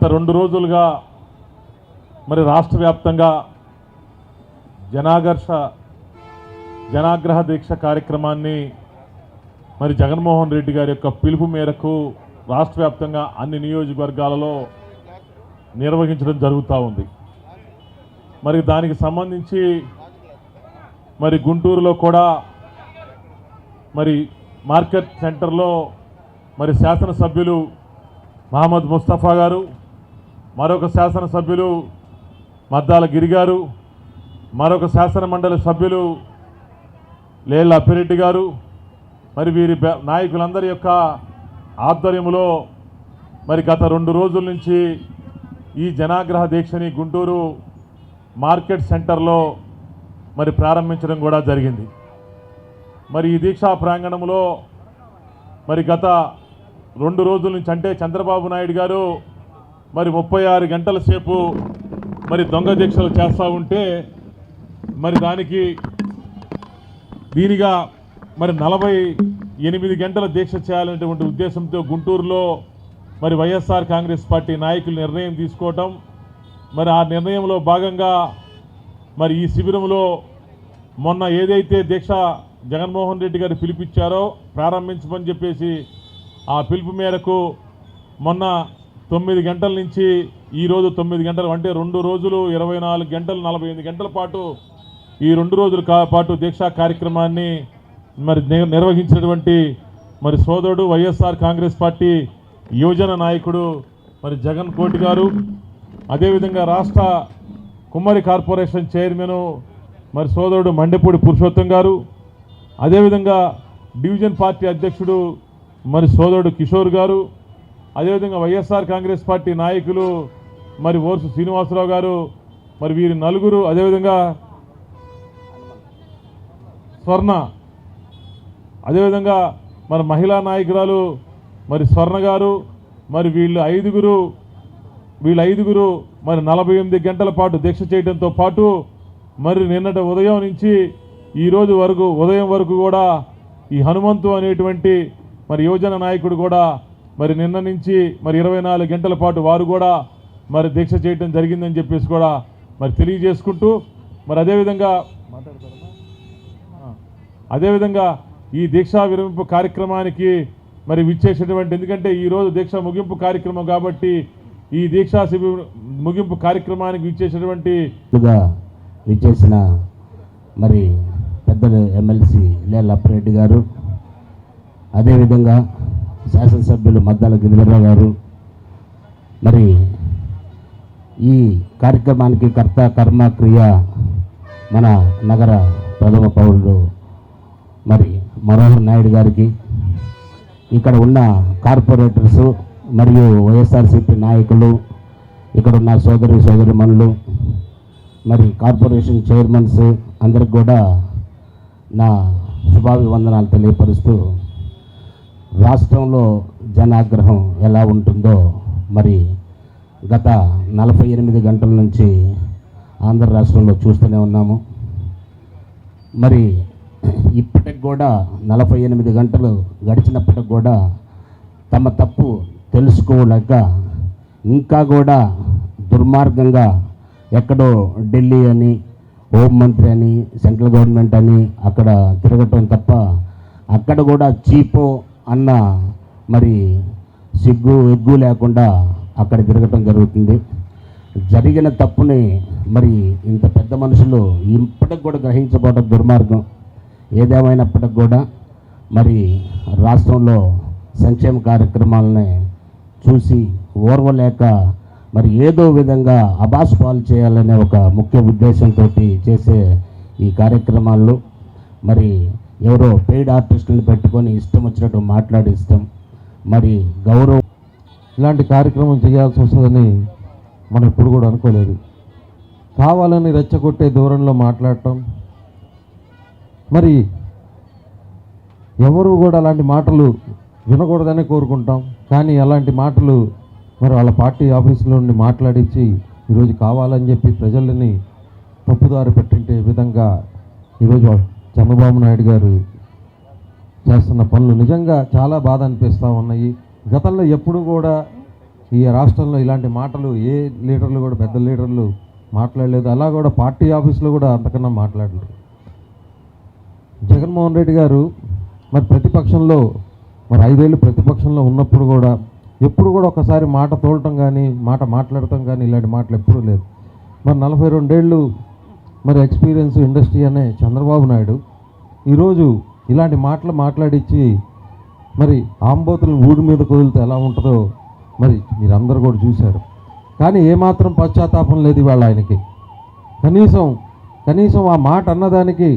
గత 2 రోజులుగా మరి రాష్ట్ర వ్యాప్తంగా జనాగ్రహ దీక్ష కార్యక్రమాన్ని మరి జగన్మోహన్ రెడ్డి గారి యొక్క పిలుపు మేరకు రాష్ట్ర వ్యాప్తంగా అన్ని నియోజకవర్గాలలో నిర్వహించడం జరుగుతూ ఉంది. మరి దానికి సంబంధించి మరి గుంటూరులో కూడా మరి మార్కెట్ సెంటర్లో మరి శాసనసభ్యులు మహమ్మద్ ముస్తఫా గారు, మరొక శాసనసభ్యులు మద్దాల గిరి గారు, మరొక శాసన మండలి సభ్యులు లేళ్ల అప్పిరెడ్డి గారు, మరి వీరి నాయకులందరి యొక్క ఆధ్వర్యంలో మరి గత 2 రోజుల నుంచి ఈ జనాగ్రహ దీక్షని గుంటూరు మార్కెట్ సెంటర్లో మరి ప్రారంభించడం కూడా జరిగింది. మరి ఈ దీక్షా ప్రాంగణంలో మరి గత 2 రోజుల నుంచి అంటే చంద్రబాబు నాయుడు గారు మరి 36 గంటల సేపు మరి దొంగ దీక్షలు చేస్తూ ఉంటే మరి దీనిగా మరి 48 గంటల దీక్ష చేయాలనేటువంటి ఉద్దేశంతో గుంటూరులో మరి వైఎస్ఆర్ కాంగ్రెస్ పార్టీ నాయకులు నిర్ణయం తీసుకోవటం, మరి ఆ నిర్ణయంలో భాగంగా మరి ఈ శిబిరంలో మొన్న ఏదైతే దీక్ష జగన్మోహన్ రెడ్డి గారు పిలిపించారో ప్రారంభించమని చెప్పేసి ఆ పిలుపు మేరకు మొన్న 9 గంటల నుంచి ఈరోజు 9 గంటలు అంటే 2 రోజులు 24 గంటలు 48 గంటల పాటు ఈ 2 రోజుల పాటు దీక్షా కార్యక్రమాన్ని మరి నిర్వహించినటువంటి మరి సోదరుడు వైఎస్ఆర్ కాంగ్రెస్ పార్టీ యువజన నాయకుడు మరి జగన్ కోటి గారు, అదేవిధంగా రాష్ట్ర కుమ్మరి కార్పొరేషన్ చైర్మన్ మరి సోదరుడు మండెపూడి పురుషోత్తం గారు, అదేవిధంగా డివిజన్ పార్టీ అధ్యక్షుడు మరి సోదరుడు కిషోర్ గారు, అదేవిధంగా వైఎస్ఆర్ కాంగ్రెస్ పార్టీ నాయకులు మరి ఓర్సు శ్రీనివాసరావు గారు, మరి వీరి నలుగురు, అదేవిధంగా స్వర్ణ, అదేవిధంగా మరి మహిళా నాయకురాలు మరి స్వర్ణ గారు, మరి వీళ్ళు ఐదుగురు మరి 48 గంటల పాటు దీక్ష చేయడంతో పాటు మరి నిన్నటి ఉదయం నుంచి ఈరోజు వరకు ఉదయం వరకు కూడా ఈ హనుమంతు అనేటువంటి మరి యువజన నాయకుడు కూడా మరి నిన్న నుంచి మరి 24 గంటల పాటు వారు కూడా మరి దీక్ష చేయడం జరిగిందని చెప్పేసి కూడా మరి తెలియజేసుకుంటూ మరి అదేవిధంగా ఈ దీక్షా విరమింపు కార్యక్రమానికి మరి విచ్చేసినటువంటి, ఎందుకంటే ఈరోజు దీక్ష ముగింపు కార్యక్రమం కాబట్టి ఈ దీక్షా ముగింపు కార్యక్రమానికి విచ్చేసిన మరి పెద్దలు ఎమ్మెల్సీ లేళ్ల అప్పిరెడ్డి గారు, అదేవిధంగా శాసనసభ్యులు మద్దాల గిరిధర్రావు గారు, మరి ఈ కార్యక్రమానికి కర్త కర్మ క్రియ మన నగర ప్రథమ పౌరుడు మరి మనోహర్ నాయుడు గారికి, ఇక్కడ ఉన్న కార్పొరేటర్సు మరియు వైఎస్ఆర్సీపీ నాయకులు, ఇక్కడ ఉన్న సోదరిమణులు, మరి కార్పొరేషన్ చైర్మన్స్ అందరికి కూడా నా శుభాభివందనాలు తెలియపరుస్తూ, రాష్ట్రంలో జనాగ్రహం ఎలా ఉంటుందో మరి గత 48 గంటల నుంచి ఆంధ్ర రాష్ట్రంలో చూస్తూనే ఉన్నాము. మరి ఇప్పటికి కూడా 48 గంటలు గడిచినప్పటికి కూడా తమ తప్పు తెలుసుకోలేక ఇంకా కూడా దుర్మార్గంగా ఎక్కడో ఢిల్లీ అని, హోంమంత్రి అని, సెంట్రల్ గవర్నమెంట్ అని అక్కడ తిరగటం తప్ప అక్కడ కూడా చీపో అన్న మరి ఎగ్గు లేకుండా అక్కడ తిరగటం జరుగుతుంది. జరిగిన తప్పుని మరి ఇంత పెద్ద మనుషులు ఇప్పటికి కూడా గ్రహించబోవడం దుర్మార్గం. ఏదేమైనప్పటికి కూడా మరి రాష్ట్రంలో సంక్షేమ కార్యక్రమాలని చూసి ఓర్వలేక మరి ఏదో విధంగా అబాస్పాలు చేయాలనే ఒక ముఖ్య ఉద్దేశంతో చేసే ఈ కార్యక్రమాల్లో మరి ఎవరో పెయిడ్ ఆర్టిస్టులను పెట్టుకొని ఇష్టం వచ్చినట్టు మాట్లాడిస్తాం, మరి గౌరవం ఇలాంటి కార్యక్రమం చేయాల్సి వస్తుందని మనం ఇప్పుడు కూడా అనుకోలేదు. కావాలని రెచ్చగొట్టే దూరంలో మాట్లాడటం, మరి ఎవరు కూడా అలాంటి మాటలు వినకూడదని కోరుకుంటాం. కానీ అలాంటి మాటలు మరి వాళ్ళ పార్టీ ఆఫీసులో నుండి మాట్లాడించి ఈరోజు కావాలని చెప్పి ప్రజలని తప్పుదారి పెట్టించే విధంగా ఈరోజు చంద్రబాబు నాయుడు గారు చేస్తున్న పనులు నిజంగా చాలా బాధ అనిపిస్తూ ఉన్నాయి. గతంలో ఎప్పుడు కూడా ఈ రాష్ట్రంలో ఇలాంటి మాటలు ఏ లీడర్లు కూడా, పెద్ద లీడర్లు మాట్లాడలేదు. అలా కూడా పార్టీ ఆఫీస్లో కూడా అంతకన్నా మాట్లాడలేదు. జగన్మోహన్ రెడ్డి గారు మరి ప్రతిపక్షంలో, మరి 5 ఏళ్ళు ప్రతిపక్షంలో ఉన్నప్పుడు కూడా ఎప్పుడు కూడా ఒకసారి మాట తోలటం కానీ, మాట మాట్లాడటం కానీ ఇలాంటి మాటలు ఎప్పుడూ లేదు. మరి 42 ఏళ్ళు మరి ఎక్స్పీరియన్స్ ఇండస్ట్రీ అనే చంద్రబాబు నాయుడు ఈరోజు ఇలాంటి మాటలు మాట్లాడించి మరి ఆంబోతులను ఊడి మీద కుదిలితే ఎలా ఉంటుందో మరి మీరందరూ కూడా చూశారు. కానీ ఏమాత్రం పశ్చాత్తాపం లేదు ఇవాళ ఆయనకి. కనీసం ఆ మాట అన్నదానికి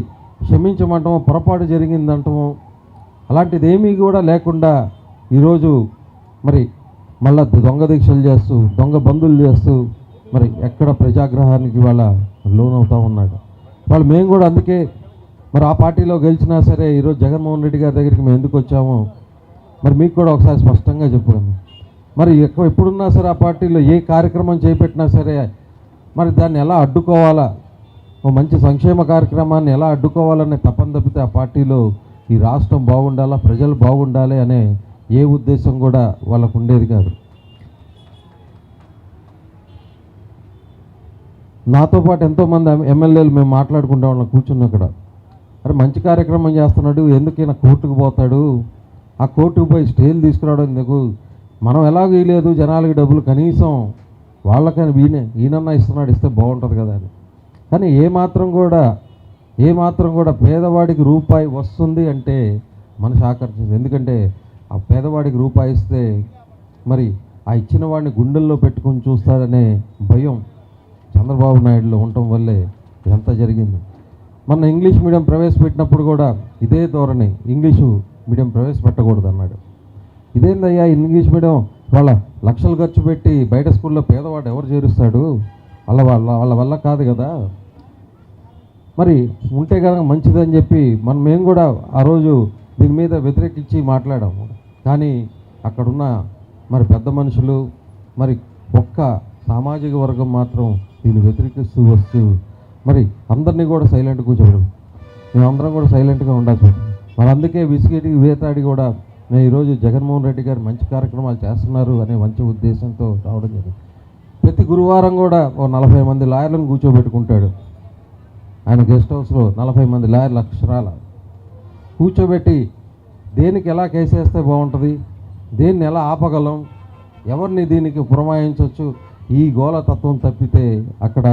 క్షమించమంటామో, పొరపాటు జరిగిందంటామో అలాంటిది ఏమీ కూడా లేకుండా ఈరోజు మరి మళ్ళా దొంగ దీక్షలు చేస్తూ, దొంగ బంధులు చేస్తూ మరి ఎక్కడ ప్రజాగ్రహానికి వాళ్ళ లోనవుతూ ఉన్నాడు. వాళ్ళు మేము కూడా అందుకే మరి ఆ పార్టీలో గెలిచినా సరే ఈరోజు జగన్మోహన్ రెడ్డి గారి దగ్గరికి మేము ఎందుకు వచ్చామో మరి మీకు కూడా ఒకసారి స్పష్టంగా చెప్పాను. మరి ఎప్పుడున్నా సరే ఆ పార్టీలో ఏ కార్యక్రమం చేపట్టినా సరే మరి దాన్ని ఎలా అడ్డుకోవాలా, ఓ మంచి సంక్షేమ కార్యక్రమాన్ని ఎలా అడ్డుకోవాలనే తపన తప్పితే ఆ పార్టీలో ఈ రాష్ట్రం బాగుండాలా, ప్రజలు బాగుండాలి అనే ఏ ఉద్దేశం కూడా వాళ్ళకు ఉండేది కాదు. నాతో పాటు ఎంతోమంది ఎమ్మెల్యేలు మేము మాట్లాడుకుంటా ఉన్నాం కూర్చున్న అక్కడ. అరే మంచి కార్యక్రమం చేస్తున్నాడు, ఎందుకైనా కోర్టుకు పోతాడు, ఆ కోర్టుకు పోయి స్టేలు తీసుకురావడం ఎందుకు, మనం ఎలాగ ఇవ్వలేదు జనాలకి డబ్బులు, కనీసం వాళ్ళకైనా ఈయనన్నా ఇస్తున్నాడు, ఇస్తే బాగుంటుంది కదా అని. కానీ ఏమాత్రం కూడా పేదవాడికి రూపాయి వస్తుంది అంటే మనిషి ఆకర్షించింది. ఎందుకంటే ఆ పేదవాడికి రూపాయి ఇస్తే మరి ఆ ఇచ్చిన వాడిని గుండెల్లో పెట్టుకొని చూస్తాడనే భయం చంద్రబాబు నాయుడులో ఉండటం వల్లే ఇదంతా జరిగింది. మొన్న ఇంగ్లీష్ మీడియం ప్రవేశపెట్టినప్పుడు కూడా ఇదే ధోరణి, ఇంగ్లీషు మీడియం ప్రవేశపెట్టకూడదు అన్నాడు. ఇదేందయ్యా ఇంగ్లీష్ మీడియం, వాళ్ళ లక్షలు ఖర్చు పెట్టి బయట స్కూల్లో పేదవాడు ఎవరు చేరుస్తాడు, వాళ్ళ వల్ల కాదు కదా, మరి ఉంటే కనుక మంచిదని చెప్పి మేము కూడా ఆ రోజు దీని మీద వ్యతిరేకించి మాట్లాడాము. కానీ అక్కడున్న మరి పెద్ద మనుషులు, మరి ఒక్క సామాజిక వర్గం మాత్రం దీన్ని వ్యతిరేకిస్తూ వస్తూ మరి అందరినీ కూడా సైలెంట్ కూర్చోవడం, మేమందరం కూడా సైలెంట్గా ఉండాల్సి. మరి అందుకే విసిగేటి వేతాడి కూడా నేను ఈరోజు జగన్మోహన్ రెడ్డి గారు మంచి కార్యక్రమాలు చేస్తున్నారు అనే మంచి ఉద్దేశంతో రావడం జరిగింది. ప్రతి గురువారం కూడా ఓ 40 మంది లాయర్లను కూర్చోబెట్టుకుంటాడు ఆయన గెస్ట్ హౌస్లో. 40 మంది లాయర్లు అక్షరాల కూర్చోబెట్టి దేనికి ఎలా కేసేస్తే బాగుంటుంది, దేన్ని ఎలా ఆపగలం, ఎవరిని దీనికి పురమాయించవచ్చు, ఈ గోళ తత్వం తప్పితే అక్కడ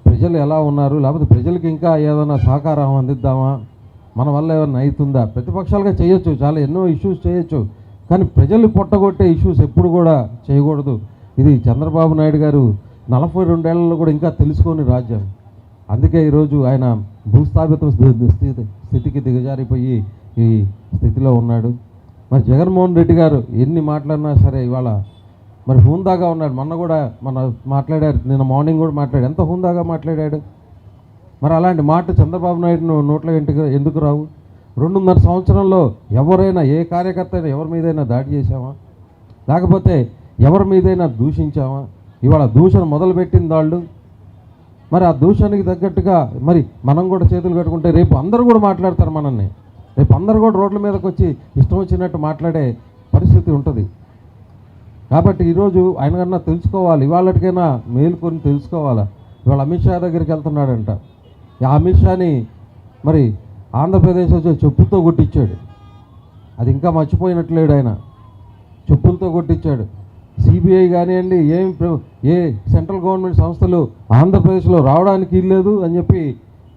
ప్రజలు ఎలా ఉన్నారు, లేకపోతే ప్రజలకి ఇంకా ఏదైనా సహకారం అందిద్దామా, మన వల్ల ఏమైనా అవుతుందా, ప్రతిపక్షాలుగా చేయొచ్చు, చాలా ఎన్నో ఇష్యూస్ చేయొచ్చు, కానీ ప్రజలు పొట్టగొట్టే ఇష్యూస్ ఎప్పుడు కూడా చేయకూడదు. ఇది చంద్రబాబు నాయుడు గారు 42 ఏళ్లలో కూడా ఇంకా తెలుసుకొని రాజ్యం. అందుకే ఈరోజు ఆయన భూస్థాపిత స్థితికి దిగజారిపోయి ఈ స్థితిలో ఉన్నాడు. మరి జగన్మోహన్ రెడ్డి గారు ఎన్ని మాట్లాడినా సరే ఇవాళ మరి హుందాగా ఉన్నాడు. మొన్న మాట్లాడారు, నిన్న మార్నింగ్ కూడా మాట్లాడాడు, ఎంత హుందాగా మాట్లాడాడు. మరి అలాంటి మాట చంద్రబాబు నాయుడు నోట్లో ఎందుకు రావు? 2.5 సంవత్సరంలో ఎవరైనా, ఏ కార్యకర్త అయినా ఎవరి మీదైనా దాడి చేశామా, లేకపోతే ఎవరి మీదైనా దూషించామా? ఇవాళ దూషణ మొదలుపెట్టింది వాళ్ళు. మరి ఆ దూషణకి తగ్గట్టుగా మరి మనం కూడా చేతులు కట్టుకుంటే రేపు అందరూ కూడా మాట్లాడతారు మనల్ని, రేపు అందరూ కూడా రోడ్ల మీదకి వచ్చి ఇష్టం వచ్చినట్టు మాట్లాడే పరిస్థితి ఉంటుంది. కాబట్టి ఈరోజు ఆయన కన్నా తెలుసుకోవాలి, ఇవాళకైనా మేలుకొని తెలుసుకోవాలా. ఇవాళ అమిత్ షా దగ్గరికి వెళ్తున్నాడంట. ఆ అమిత్ షాని మరి ఆంధ్రప్రదేశ్ వచ్చి చెప్పులతో కొట్టించాడు, అది ఇంకా మర్చిపోయినట్లేడు ఆయన, చెప్పులతో కొట్టించాడు. సిబిఐ కానివ్వండి, ఏ సెంట్రల్ గవర్నమెంట్ సంస్థలు ఆంధ్రప్రదేశ్లో రావడానికి ఇల్లేదు అని చెప్పి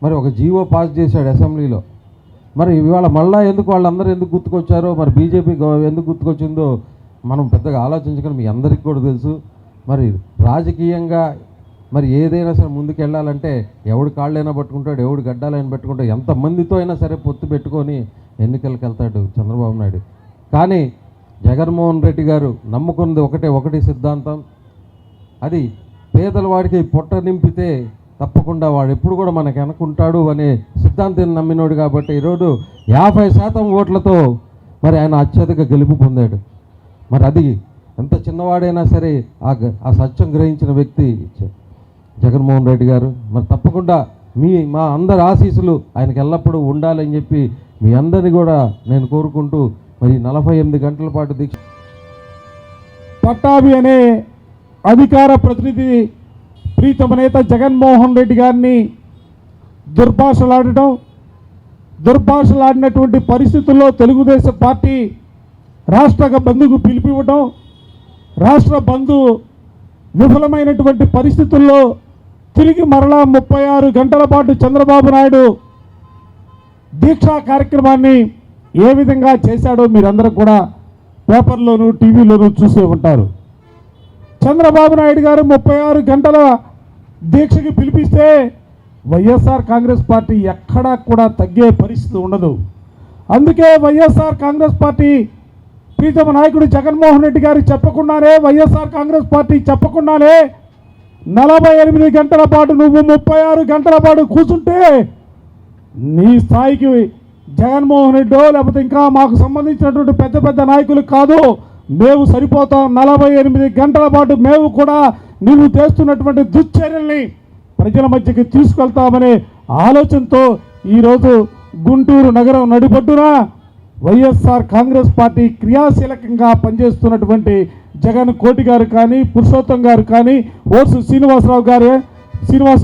మరి ఒక జీవో పాస్ చేశాడు అసెంబ్లీలో. మరి ఇవాళ మళ్ళా ఎందుకు వాళ్ళందరూ ఎందుకు గుర్తుకొచ్చారో, మరి బీజేపీ ఎందుకు గుర్తుకొచ్చిందో మనం పెద్దగా ఆలోచించగలం, మీ అందరికీ కూడా తెలుసు. మరి రాజకీయంగా మరి ఏదైనా సరే ముందుకు వెళ్ళాలంటే ఎవడు కాళ్ళైనా పట్టుకుంటాడు, ఎవడు గడ్డాలైనా పెట్టుకుంటాడు, ఎంతమందితో అయినా సరే పొత్తు పెట్టుకొని ఎన్నికలకు వెళ్తాడు చంద్రబాబు నాయుడు. కానీ జగన్మోహన్ రెడ్డి గారు నమ్ముకున్నది ఒకటి సిద్ధాంతం, అది పేదల వాడికి పొట్ట నింపితే తప్పకుండా వాడు ఎప్పుడు కూడా మనకు అనుకుంటాడు అనే సిద్ధాంతాన్ని నమ్మినోడు. కాబట్టి ఈరోజు 50% ఓట్లతో మరి ఆయన అత్యధిక గెలుపు పొందాడు. మరి అది ఎంత చిన్నవాడైనా సరే ఆ సత్యం గ్రహించిన వ్యక్తి జగన్మోహన్ రెడ్డి గారు. మరి తప్పకుండా మా అందరి ఆశీస్సులు ఆయనకు ఎల్లప్పుడూ ఉండాలని చెప్పి మీ అందరినీ కూడా నేను కోరుకుంటూ మరి 48 గంటల పాటు దీక్ష పట్టాభి అనే అధికార ప్రతినిధి ప్రీతమ నేత జగన్మోహన్ రెడ్డి గారిని దుర్భాషలాడినటువంటి పరిస్థితుల్లో తెలుగుదేశం పార్టీ రాష్ట్ర బంధుకు పిలిపివ్వటం, రాష్ట్ర బంధు విఫలమైనటువంటి పరిస్థితుల్లో తిరిగి మరలా 36 గంటల పాటు చంద్రబాబు నాయుడు దీక్షా కార్యక్రమాన్ని ఏ విధంగా చేశాడో మీరందరూ కూడా పేపర్లోనూ టీవీలోనూ చూసే ఉంటారు. చంద్రబాబు నాయుడు గారు 36 గంటల దీక్షకి పిలిపిస్తే వైఎస్ఆర్ కాంగ్రెస్ పార్టీ ఎక్కడా కూడా తగ్గే పరిస్థితి ఉండదు. అందుకే వైఎస్ఆర్ కాంగ్రెస్ పార్టీ ప్రీతమ నాయకుడు జగన్మోహన్ రెడ్డి గారు చెప్పకుండానే, వైఎస్ఆర్ కాంగ్రెస్ పార్టీ చెప్పకుండానే 48 గంటల పాటు నువ్వు 36 గంటల పాటు కూర్చుంటే నీ స్థాయికి జగన్మోహన్ రెడ్డో లేకపోతే ఇంకా మాకు సంబంధించినటువంటి పెద్ద పెద్ద నాయకులు కాదు, మేము సరిపోతాం. 48 గంటల పాటు మేము కూడా నువ్వు చేస్తున్నటువంటి దుశ్చర్యల్ని ప్రజల మధ్యకి తీసుకెళ్తామనే ఆలోచనతో ఈరోజు గుంటూరు నగరం నడిబొడ్డున వైఎస్ఆర్ కాంగ్రెస్ పార్టీ క్రియాశీలకంగా పనిచేస్తున్నటువంటి జగన్ కోటి గారు కానీ, పురుషోత్తం గారు కానీ, ఓర్సు శ్రీనివాస్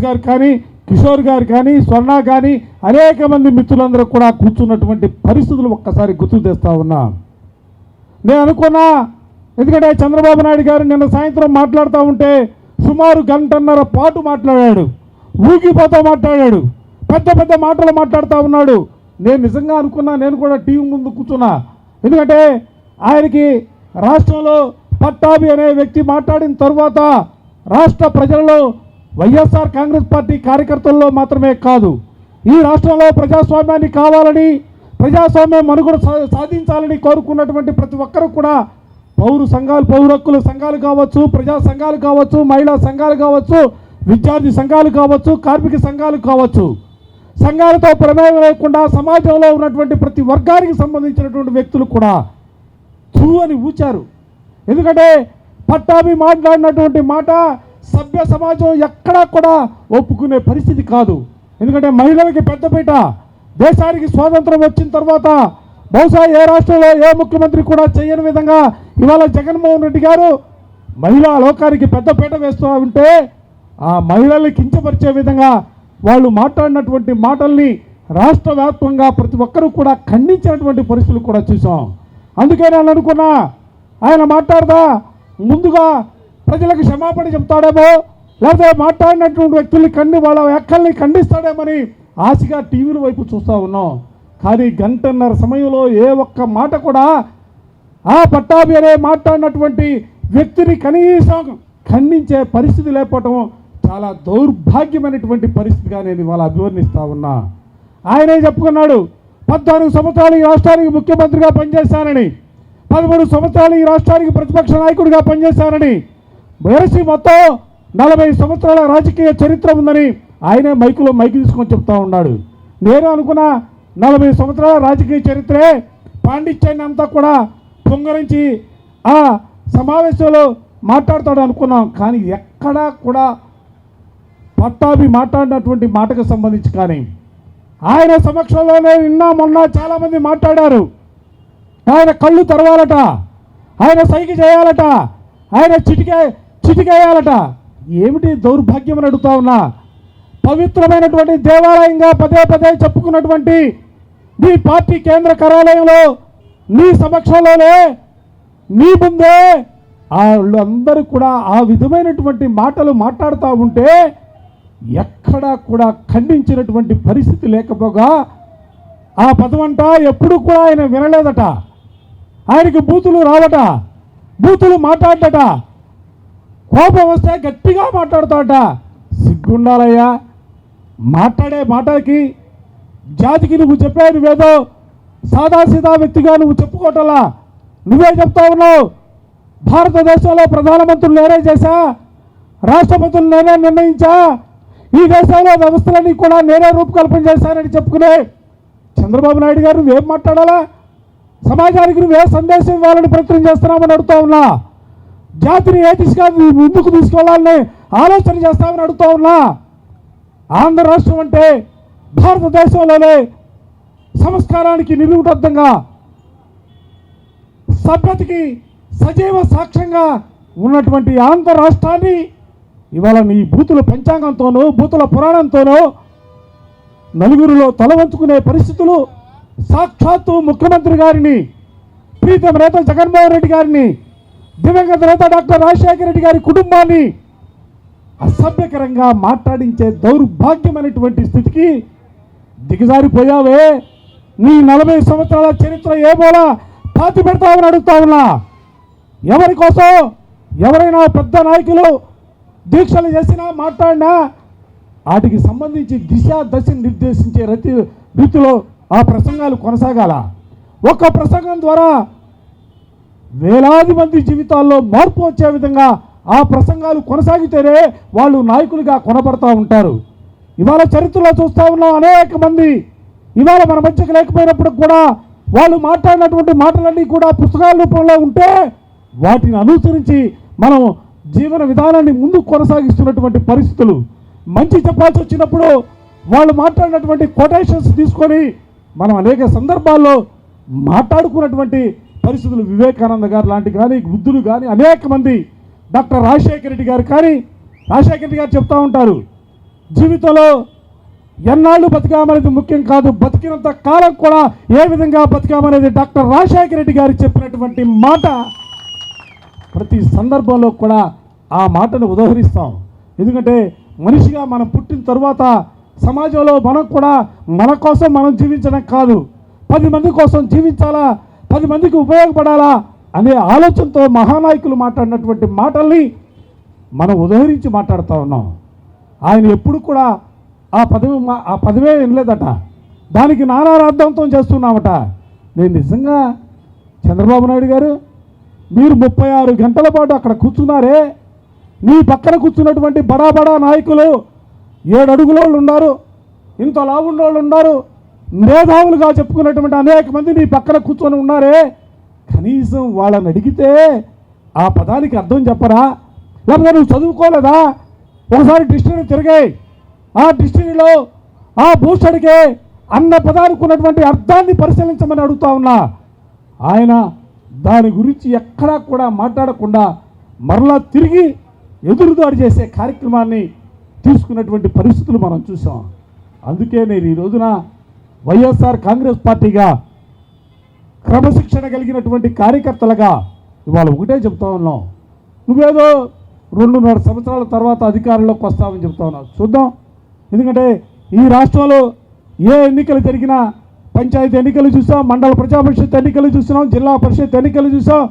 గారు కానీ, కిషోర్ గారు కానీ, స్వర్ణ కానీ అనేక మంది మిత్రులందరూ కూడా కూర్చున్నటువంటి పరిస్థితులు ఒక్కసారి గుర్తు తెస్తా ఉన్నా. నేను అనుకున్నా, ఎందుకంటే చంద్రబాబు నాయుడు గారు నిన్న సాయంత్రం మాట్లాడుతూ ఉంటే సుమారు 1.5 గంటల పాటు మాట్లాడాడు, ఊగిపోతూ మాట్లాడాడు, పెద్ద పెద్ద మాటలు మాట్లాడుతూ ఉన్నాడు. నేను నిజంగా అనుకున్నా, నేను కూడా టీవీ ముందు కూర్చున్నా. ఎందుకంటే ఆయనకి రాష్ట్రంలో పట్టాభి అనే వ్యక్తి మాట్లాడిన తర్వాత రాష్ట్ర ప్రజలలో వైఎస్ఆర్ కాంగ్రెస్ పార్టీ కార్యకర్తల్లో మాత్రమే కాదు, ఈ రాష్ట్రంలో ప్రజాస్వామ్యాన్ని కావాలని, ప్రజాస్వామ్యం మనుగడ సాధించాలని కోరుకున్నటువంటి ప్రతి ఒక్కరూ కూడా పౌర హక్కుల సంఘాలు కావచ్చు, ప్రజా సంఘాలు కావచ్చు, మహిళా సంఘాలు కావచ్చు, విద్యార్థి సంఘాలు కావచ్చు, కార్మిక సంఘాలు కావచ్చు, సంఘాలతో ప్రమేయం లేకుండా సమాజంలో ఉన్నటువంటి ప్రతి వర్గానికి సంబంధించినటువంటి వ్యక్తులు కూడా చూ అని ఊచారు. ఎందుకంటే పట్టాభి మాట్లాడినటువంటి మాట సభ్య సమాజం ఎక్కడా కూడా ఒప్పుకునే పరిస్థితి కాదు. ఎందుకంటే మహిళలకి పెద్దపీట, దేశానికి స్వాతంత్రం వచ్చిన తర్వాత బహుశా ఏ రాష్ట్రంలో ఏ ముఖ్యమంత్రి కూడా చేయని విధంగా ఇవాళ జగన్మోహన్ రెడ్డి గారు మహిళా లోకానికి పెద్దపీట వేస్తూ ఉంటే ఆ మహిళల్ని కించపరిచే విధంగా వాళ్ళు మాట్లాడినటువంటి మాటల్ని రాష్ట్ర వ్యాప్తంగా ప్రతి ఒక్కరూ కూడా ఖండించినటువంటి పరిస్థితులు కూడా చూసాం. అందుకే నేను అనుకున్నా, ఆయన మాట్లాడదా ముందుగా ప్రజలకు క్షమాపణ చెప్తాడేమో, లేకపోతే మాట్లాడినటువంటి వాళ్ళ వ్యాఖ్యల్ని ఖండిస్తాడేమని ఆశగా టీవీల వైపు చూస్తూ ఉన్నాం. కానీ 1.5 గంటల సమయంలో ఏ ఒక్క మాట కూడా ఆ పట్టాభి అనే మాట్లాడినటువంటి వ్యక్తిని కనీసం ఖండించే పరిస్థితి లేకపోవటం చాలా దౌర్భాగ్యమైనటువంటి పరిస్థితిగా నేను ఇవాళ అభివర్ణిస్తూ ఉన్నా. ఆయనే చెప్పుకున్నాడు, 14 సంవత్సరాలు ఈ రాష్ట్రానికి ముఖ్యమంత్రిగా పనిచేశానని, 13 సంవత్సరాలు ఈ రాష్ట్రానికి ప్రతిపక్ష నాయకుడిగా పనిచేశానని, వయసు మొత్తం 40 సంవత్సరాల రాజకీయ చరిత్ర ఉందని ఆయనే మైకు తీసుకొని చెప్తా ఉన్నాడు. నేను అనుకున్నా 40 సంవత్సరాల రాజకీయ చరిత్రే, పాండిత్యాన్ని అంతా కూడా పొంగరించి ఆ సమావేశంలో మాట్లాడతాడు అనుకున్నాం. కానీ ఎక్కడా కూడా పట్టాభి మాట్లాడినటువంటి మాటకు సంబంధించి కానీ ఆయన సమక్షంలోనే నిన్న మొన్న చాలామంది మాట్లాడారు. ఆయన కళ్ళు తెరవాలట, ఆయన సైకి చేయాలట, ఆయన చిటికేయాలట. ఏమిటి దౌర్భాగ్యం అని అడుగుతా ఉన్నా. పవిత్రమైనటువంటి దేవాలయంగా పదే పదే చెప్పుకున్నటువంటి నీ పార్టీ కేంద్ర కార్యాలయంలో నీ సమక్షంలోనే నీ ముందే వాళ్ళందరూ కూడా ఆ విధమైనటువంటి మాటలు మాట్లాడుతూ ఉంటే ఎక్కడా కూడా ఖండించినటువంటి పరిస్థితి లేకపోగా ఆ పదవంట ఎప్పుడు కూడా ఆయన వినలేదట. ఆయనకి బూతులు రావట, బూతులు మాట్లాడట, కోపం వస్తే గట్టిగా మాట్లాడతాడట. సిగ్గుండాలయ్యా, మాట్లాడే మాటలకి జాతికి నువ్వు చెప్పే నువ్వేదో సాదాసీదా వ్యక్తిగా నువ్వు చెప్పుకోవటంలా. నువ్వే చెప్తా ఉన్నావు, భారతదేశంలో ప్రధానమంత్రులు నేనే చేశా, రాష్ట్రపతులు నేనే నిర్ణయించా, ఈ దేశంలో వ్యవస్థలన్నీ కూడా నేనే రూపకల్పన చేశానని చెప్పుకునే చంద్రబాబు నాయుడు గారు నువ్వేం మాట్లాడాలా? సమాజానికి నువ్వే సందేశం ఇవ్వాలని ప్రయత్నం చేస్తున్నామని అడుగుతా ఉన్నా. జాతిని ఏ దిశగా ముందుకు తీసుకెళ్లాలని ఆలోచన చేస్తామని అడుగుతా ఉన్నా. ఆంధ్ర రాష్ట్రం అంటే భారతదేశంలోనే సంస్కారానికి నిలువుటద్దంగా, సభ్యతకి సజీవ సాక్ష్యంగా ఉన్నటువంటి ఆంధ్ర రాష్ట్రాన్ని ఇవాళ నీ బూతుల పంచాంగంతోనూ బూతుల పురాణంతోనూ నలుగురిలో తల వంచుకునే పరిస్థితులు, సాక్షాత్తు ముఖ్యమంత్రి గారిని, ప్రీతమ నేత జగన్మోహన్ రెడ్డి గారిని, దివంగత నేత డాక్టర్ రాజశేఖర రెడ్డి గారి కుటుంబాన్ని అసభ్యకరంగా మాట్లాడించే దౌర్భాగ్యమైనటువంటి స్థితికి దిగజారిపోయావే. నీ 40 సంవత్సరాల చరిత్ర ఏమోలా పాతి పెడతామని అడుగుతా ఉన్నా. ఎవరి కోసం? ఎవరైనా పెద్ద నాయకులు దీక్షలు చేసినా మాట్లాడినా వాటికి సంబంధించి దశని నిర్దేశించే రీతిలో ఆ ప్రసంగాలు కొనసాగాల. ఒక్క ప్రసంగం ద్వారా వేలాది మంది జీవితాల్లో మార్పు వచ్చే విధంగా ఆ ప్రసంగాలు కొనసాగితేనే వాళ్ళు నాయకులుగా కొనబడతా ఉంటారు. ఇవాళ చరిత్రలో చూస్తూ ఉన్నాం, అనేక మంది ఇవాళ మన మధ్యకు లేకపోయినప్పుడు కూడా వాళ్ళు మాట్లాడినటువంటి మాటలన్నీ కూడా పుస్తకాల రూపంలో ఉంటే వాటిని అనుసరించి మనం జీవన విధానాన్ని ముందుకు కొనసాగిస్తున్నటువంటి పరిస్థితులు. మంచి చెప్పాల్సి వచ్చినప్పుడు వాళ్ళు మాట్లాడినటువంటి కొటేషన్స్ తీసుకొని మనం అనేక సందర్భాల్లో మాట్లాడుకున్నటువంటి పరిస్థితులు. వివేకానంద గారు లాంటి కానీ, బుద్ధులు కానీ, అనేక మంది, డాక్టర్ రాజశేఖర రెడ్డి గారు కానీ, రాజశేఖర రెడ్డి గారు చెప్తూ ఉంటారు, జీవితంలో ఎన్నాళ్ళు బతికామనేది ముఖ్యం కాదు, బతికినంత కాలం కూడా ఏ విధంగా బతికామనేది డాక్టర్ రాజశేఖర రెడ్డి గారు చెప్పినటువంటి మాట. ప్రతి సందర్భంలో కూడా ఆ మాటను ఉదహరిస్తాం. ఎందుకంటే మనిషిగా మనం పుట్టిన తర్వాత సమాజంలో మనం కూడా మన కోసం మనం జీవించడం కాదు, 10 మంది కోసం జీవించాలా, 10 మందికి ఉపయోగపడాలా అనే ఆలోచనతో మహానాయకులు మాట్లాడినటువంటి మాటల్ని మనం ఉదహరించి మాట్లాడుతూ ఉన్నాం. ఆయన ఎప్పుడు కూడా ఆ పదవే వినలేదట, దానికి నానారార్థంతో చేస్తున్నామట. నేను నిజంగా చంద్రబాబు నాయుడు గారు, మీరు 36 గంటల పాటు అక్కడ కూర్చున్నారే, నీ పక్కన కూర్చున్నటువంటి బడా నాయకులు 7 అడుగుల వాళ్ళు ఉన్నారు, ఇంత లావున్న వాళ్ళు ఉన్నారు, మేధావులుగా చెప్పుకున్నటువంటి అనేక మంది నీ పక్కన కూర్చొని ఉన్నారే, కనీసం వాళ్ళని అడిగితే ఆ పదానికి అర్థం చెప్పరా? లేకపోతే నువ్వు చదువుకోలేదా? ఒకసారి డిక్షనరీ తిరిగాయి, ఆ డిక్షనరీలో ఆ భూషడికే అన్న పదానికి ఉన్నటువంటి అర్థాన్ని పరిశీలించమని అడుగుతా ఉన్నా. ఆయన దాని గురించి ఎక్కడా కూడా మాట్లాడకుండా మరలా తిరిగి ఎదురుదాడి చేసే కార్యక్రమాన్ని తీసుకున్నటువంటి పరిస్థితులు మనం చూసాం. అందుకే నేను ఈ రోజున వైఎస్ఆర్ కాంగ్రెస్ పార్టీగా క్రమశిక్షణ కలిగినటువంటి కార్యకర్తలుగా ఇవాళ ఒకటే చెప్తా ఉన్నాం, నువ్వేదో 2.5 సంవత్సరాల తర్వాత అధికారంలోకి వస్తామని చెప్తా ఉన్నావు. చూద్దాం. ఎందుకంటే ఈ రాష్ట్రంలో ఏ ఎన్నికలు జరిగినా, పంచాయతీ ఎన్నికలు చూసాం, మండల ప్రజాపరిషత్ ఎన్నికలు చూసాం, జిల్లా పరిషత్ ఎన్నికలు చూసాం,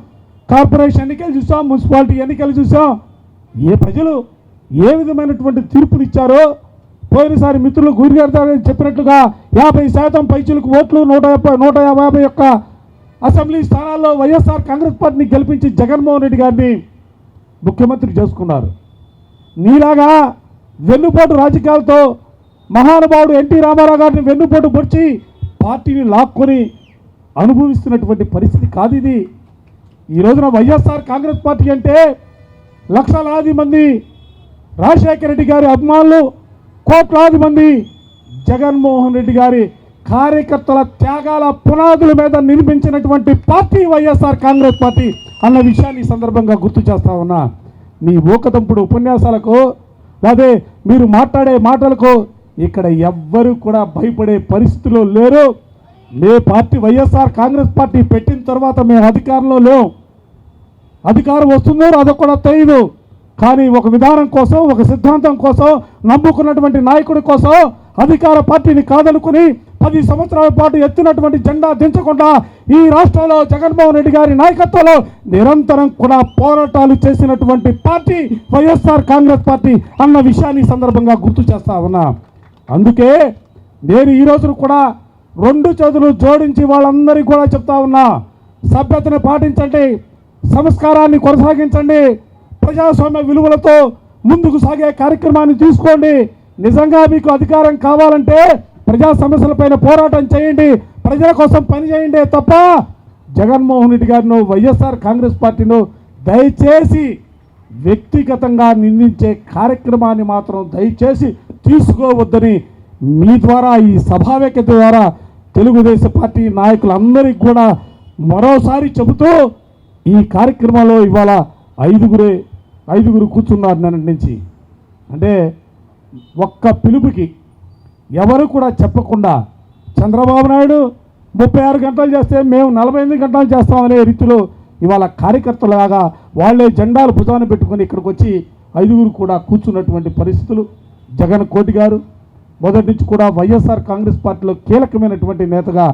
కార్పొరేషన్ ఎన్నికలు చూసాం, మున్సిపాలిటీ ఎన్నికలు చూసాం. ఏ ప్రజలు ఏ విధమైనటువంటి తీర్పునిచ్చారో పోయినసారి మిత్రులు గురిగారు చెప్పినట్లుగా 50% పైచులకు ఓట్లు 151 అసెంబ్లీ స్థానాల్లో వైఎస్ఆర్ కాంగ్రెస్ పార్టీని గెలిపించి జగన్మోహన్ రెడ్డి గారిని ముఖ్యమంత్రి చేసుకున్నారు. నీలాగా వెన్నుపోటు రాజకీయాలతో మహానుభావుడు ఎన్టీ రామారావు గారిని వెన్నుపోటు పొడిచి పార్టీని లాక్కొని అనుభవిస్తున్నటువంటి పరిస్థితి కాదు ఇది. ఈ రోజున వైఎస్ఆర్ కాంగ్రెస్ పార్టీ అంటే లక్షలాది మంది రాజశేఖర రెడ్డి గారి అభిమానులు, కోట్లాది మంది జగన్మోహన్ రెడ్డి గారి కార్యకర్తల త్యాగాల పునాదుల మీద నిర్మించినటువంటి పార్టీ వైఎస్ఆర్ కాంగ్రెస్ పార్టీ అన్న విషయాన్ని సందర్భంగా గుర్తు చేస్తా ఉన్నా. మీ ఊకతంపుడు ఉపన్యాసాలకు అదే మీరు మాట్లాడే మాటలకు ఇక్కడ ఎవ్వరూ కూడా భయపడే పరిస్థితిలో లేరు. మే పార్టీ వైఎస్ఆర్ కాంగ్రెస్ పార్టీ పెట్టిన తర్వాత మేము అధికారంలో లేవు, అధికారం వస్తుందో అదో కూడా తెలియదు. కానీ ఒక విధానం కోసం, ఒక సిద్ధాంతం కోసం, నమ్ముకున్నటువంటి నాయకుడి కోసం అధికార పార్టీని కాదనుకుని 10 సంవత్సరాల పాటు ఎత్తినటువంటి జెండా దించకుండా ఈ రాష్ట్రంలో జగన్మోహన్ రెడ్డి గారి నాయకత్వంలో నిరంతరం కూడా పోరాటాలు చేసినటువంటి పార్టీ వైఎస్ఆర్ కాంగ్రెస్ పార్టీ అన్న విషయాన్ని సందర్భంగా గుర్తు చేస్తా ఉన్నా. అందుకే నేను ఈ రోజు కూడా 2 చేతులు జోడించి వాళ్ళందరికీ కూడా చెప్తా ఉన్నా, సభ్యతను పాటించండి, సంస్కారాన్ని కొనసాగించండి, ప్రజాస్వామ్య విలువలతో ముందుకు సాగే కార్యక్రమాన్ని తీసుకోండి. నిజంగా మీకు అధికారం కావాలంటే ప్రజా సమస్యలపైన పోరాటం చేయండి, ప్రజల కోసం పనిచేయండి తప్ప జగన్మోహన్ రెడ్డి గారిను, వైఎస్ఆర్ కాంగ్రెస్ పార్టీను దయచేసి వ్యక్తిగతంగా నిందించే కార్యక్రమాన్ని మాత్రం దయచేసి తీసుకోవద్దని మీ ద్వారా, ఈ సభావేదిక ద్వారా తెలుగుదేశం పార్టీ నాయకులందరికీ కూడా మరోసారి చెబుతూ ఈ కార్యక్రమంలో ఇవాళ ఐదుగురు కూర్చున్నారు నిన్నటి నుంచి. అంటే ఒక్క పిలుపుకి ఎవరు కూడా చెప్పకుండా చంద్రబాబు నాయుడు 36 గంటలు చేస్తే మేము 48 గంటలు చేస్తామనే రీతిలో ఇవాళ కార్యకర్తలాగా వాళ్ళే జెండాలు భుజాన పెట్టుకొని ఇక్కడికి వచ్చి 5గురు కూడా కూర్చున్నటువంటి పరిస్థితులు. జగన్ కోటి గారు మొదటి నుంచి కూడా వైఎస్ఆర్ కాంగ్రెస్ పార్టీలో కీలకమైనటువంటి నేతగా